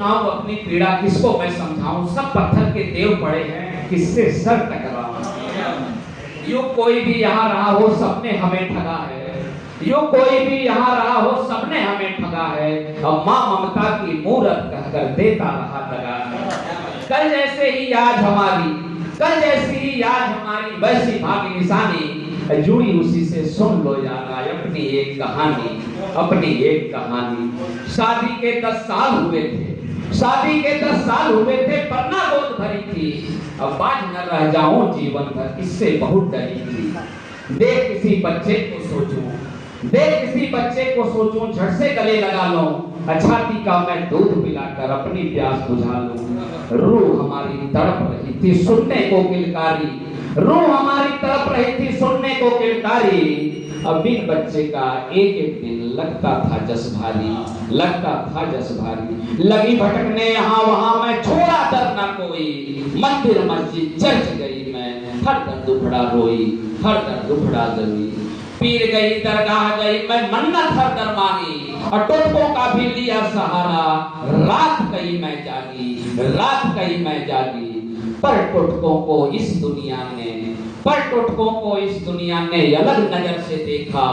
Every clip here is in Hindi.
सुनाऊं अपनी पीड़ा, किसको मैं समझाऊं, सब पत्थर के देव पड़े हैं, किससे सर टकराऊं। यूं कोई भी यहाँ रहा हो सबने हमें ठगा है, यूं कोई भी यहाँ रहा हो सबने हमें ठगा है, अब माँ ममता की मूरत कहकर देता रहा दगा है। कल जैसे ही याद हमारी, कल जैसी ही याद हमारी, वैसी भाग्य निशानी जुड़ी उसी से, सुन लो यारा अपनी एक कहानी, अपनी एक कहानी। शादी के 10 साल हुए थे, शादी के 10 साल हुए थे, पन्ना गोद भरी थी, अब बाज न रह जाऊं जीवन भर, इससे बहुत डरी थी। देख किसी बच्चे को सोचूं, देख किसी बच्चे को सोचूं, झट से गले लगा लूं, छाती का मैं दूध पिलाकर अपनी प्यास बुझा लूं। रूह हमारी तड़प रही थी सुनने को किलकारी, रूह हमारी तड़प रही थी सुनने को किलकारी, अब बिन बच्चे का एक एक दिन लगता था जस भारी, लगता था जस भारी। लगी भटकने यहाँ वहाँ मैं, छोड़ा दर न कोई, मंदिर मस्जिद चर्च गई मैं, हर दर दुखड़ा रोई, हर दर दुखड़ा रोई। पीर गई दरगाह गई मैं, मन्नत हर दर मांगी, और टोटकों का भी लिया सहारा, रात कई मैं जागी, रात कई मैं जागी। पर टोटकों को इस दुनिया ने, पर टोटकों को इस दुनिया ने अलग नजर से देखा,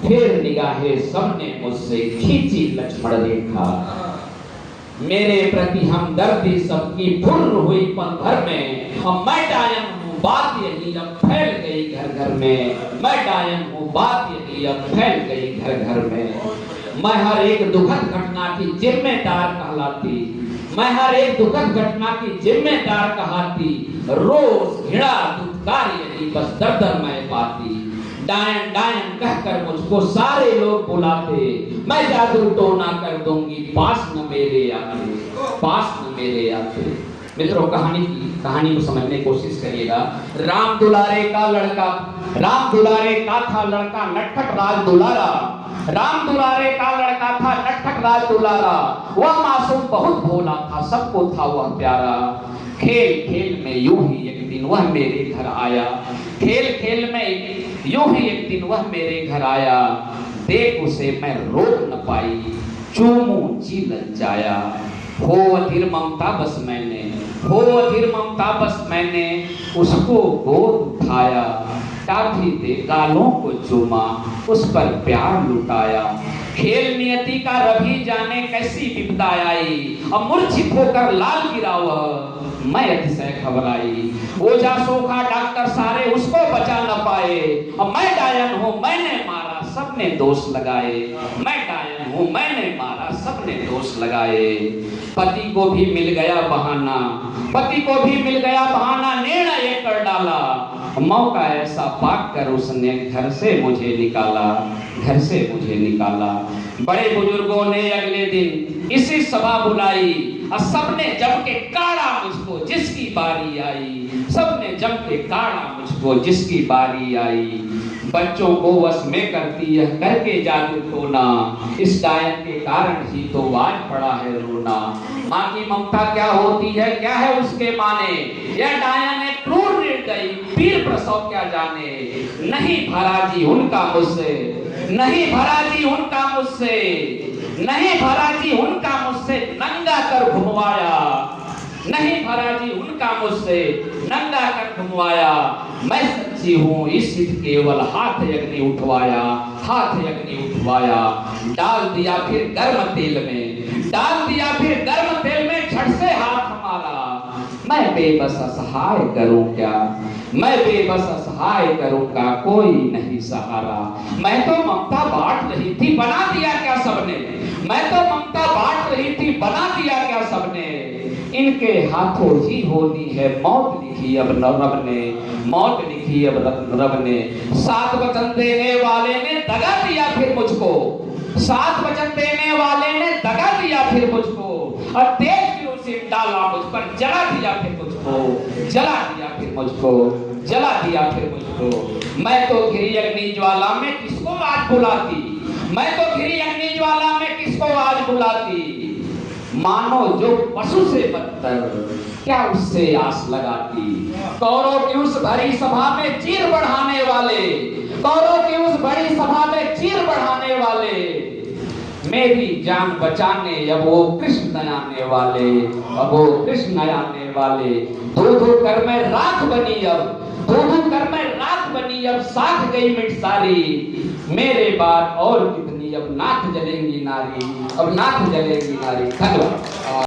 फिर निगाहें सबने मुझसे खींची लक्ष्मण रेखा। मेरे प्रति हमदर्दी सबकी फुर्र हुई पल भर में, अब मैं डायन हूँ बात यही अब फैल गई घर घर में, मैं डायन हूँ बात यही अब फैल गई घर घर में। मैं हर एक दुखद घटना की जिम्मेदार कहलाती, मैं हर एक दुखद घटना की जिम्मेदार कहती, रोज घृणा दुत्कार यही बस दर दर मैं पाती। डायन डायन कहकर मुझको सारे लोग बुलाते, मैं जादू टोना कर दूंगी पास न मेरे आते, पास न मेरे आते। मित्रों कहानी को समझने की कोशिश करिएगा। राम दुलारे का लड़का, राम दुलारे का था लड़का नटखट राज दुलारा, राम दुलारे का लड़का था नटखट राज दुलारा। वह मासूम बहुत भोला था, सबको था वह प्यारा। खेल खेल में यूं ही एक दिन वह मेरे घर आया, खेल खेल में यूं ही एक दिन वह मेरे घर आया। देख उसे मैं रोक न पाई, चूमू जी लज्जाया। हो अधीर ममता बस मैंने, हो अधीर ममता बस मैंने उसको गोद उठाया। टाठी दे गालों को चूमा, उस पर प्यार लुटाया। खेल नियति का रवि जाने कैसी विपदा आई, अब मूर्छित होकर लाल गिरा वह, मैं अतिशय घबराई। ओझा सोखा डॉक्टर सारे उसको बचा न पाए, अब मैं डायन हूँ मैंने मारा सबने दोष लगाए, मैं डायन हूँ मैंने मारा सबने दोष लगाए। पति को भी मिल गया बहाना, पति को भी मिल गया बहाना, निर्णय कर डाला। मौका ऐसा पाक कर उसने घर से मुझे निकाला, घर से मुझे निकाला। बड़े बुजुर्गों ने अगले दिन इसी सभा बुलाई, और सबने जम के काढ़ा मुझको जिसकी बारी आई, सबने जम के काढ़ा मुझको जिसकी बारी आई। बच्चों को वश में करती है करके जादू टोना, इस डायन के कारण ही तो आज पड़ा है रोना। माँ की ममता क्या होती है, क्या है उसके माने, यह डायन है क्रूर निर्दयी, पीर प्रसव क्या जाने। नहीं भरा जी उनका मुझसे, नहीं भरा जी उनका मुझसे, नहीं भरा जी उनका मुझसे नंगा कर घुमवाया, नहीं भरा जी उनका मुझसे नंगा कर घुमवाया। मैं सच्ची हूँ इस केवल हाथ अग्नि उठवाया, हाथ अग्नि उठवाया। डाल दिया फिर गर्म तेल में, डाल दिया फिर गर्म तेल में, झट से हाथ हमारा। मैं बेबस असहाय करूं क्या, मैं बेबस असहाय करूंगा, कोई नहीं सहारा। मैं तो ममता बांट रही थी बना दिया क्या सबने, मैं तो ममता बांट रही थी बना दिया क्या सबने। इनके हाथों ही होनी है मौत लिखी अब रब ने, मौत लिखी अब रब ने। 7 वचन देने वाले ने दगा दिया फिर मुझको, 7 वचन देने वाले ने दगा दिया फिर मुझको, और तेज से डाला मुझ पर, जला दिया फिर मुझको, जला दिया फिर मुझको, जला दिया फिर मुझको। मैं तो घिरी अग्नि ज्वाला में किसको आज बुलाती, मैं तो घिरी अग्नि ज्वाला में किसको आज बुलाती। मानो जो पशु से बदतर, क्या उससे आस लगाती। कौरव की उस भरी सभा में चीर बढ़ाने वाले, कौरव की उस बड़ी सभा में चीर बढ़ाने वाले, मेरी जान बचाने अब वो कृष्ण आने वाले, अब वो कृष्ण आने वाले। धो धो कर मैं राख बनी अब, धो धो कर मैं राख बनी अब, साथ गई मिट सारी। मेरे बाद और कितनी अब नाथ जलेंगी नारी, अब नाथ जलेंगी नारी। धन्यवाद।